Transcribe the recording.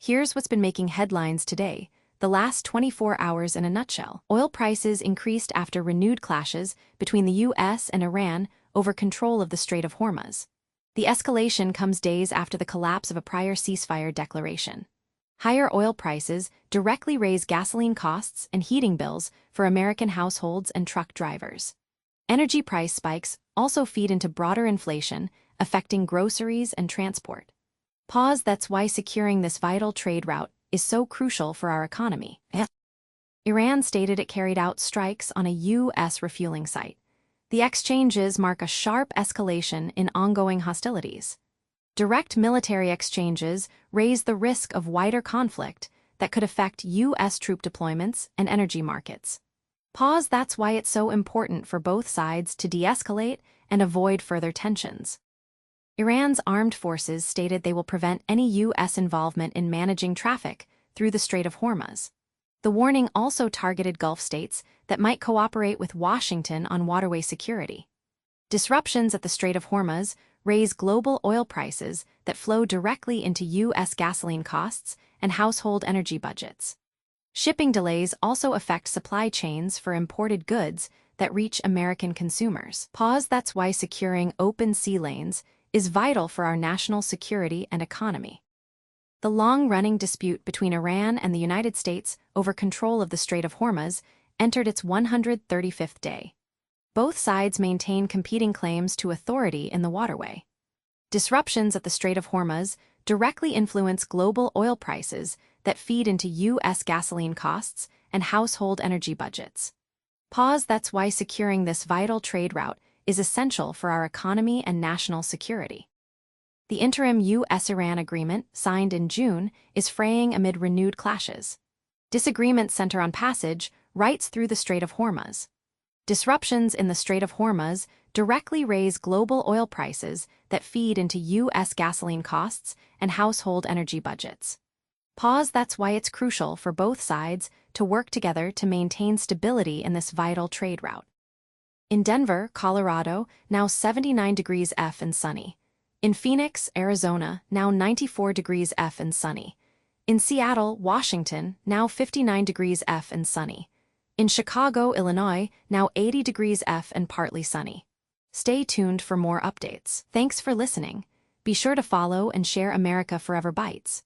Here's what's been making headlines today. The last 24 hours in a nutshell. Oil prices increased after renewed clashes between the U.S. and Iran over control of the Strait of Hormuz. The escalation comes days after the collapse of a prior ceasefire declaration. Higher oil prices directly raise gasoline costs and heating bills for American households and truck drivers. Energy price spikes also feed into broader inflation, affecting groceries and transport. That's why securing this vital trade route is so crucial for our economy. Iran stated it carried out strikes on a U.S. refueling site. The exchanges mark a sharp escalation in ongoing hostilities. Direct military exchanges raise the risk of wider conflict that could affect U.S. troop deployments and energy markets. That's why it's so important for both sides to de-escalate and avoid further tensions. Iran's armed forces stated they will prevent any U.S. involvement in managing traffic through the Strait of Hormuz. The warning also targeted Gulf states that might cooperate with Washington on waterway security. Disruptions at the Strait of Hormuz raise global oil prices that flow directly into U.S. gasoline costs and household energy budgets. Shipping delays also affect supply chains for imported goods that reach American consumers. That's why securing open sea lanes is vital for our national security and economy. The long-running dispute between Iran and the United States over control of the Strait of Hormuz entered its 135th day. Both sides maintain competing claims to authority in the waterway. Disruptions at the Strait of Hormuz directly influence global oil prices that feed into U.S. gasoline costs and household energy budgets. That's why securing this vital trade route is essential for our economy and national security. The interim U.S.-Iran agreement, signed in June, is fraying amid renewed clashes. Disagreements center on passage rights through the Strait of Hormuz. Disruptions in the Strait of Hormuz directly raise global oil prices that feed into U.S. gasoline costs and household energy budgets. That's why it's crucial for both sides to work together to maintain stability in this vital trade route. In Denver, Colorado, now 79 degrees F and sunny. In Phoenix, Arizona, now 94 degrees F and sunny. In Seattle, Washington, now 59 degrees F and sunny. In Chicago, Illinois, now 80 degrees F and partly sunny. Stay tuned for more updates. Thanks for listening. Be sure to follow and share America Forever Bytes.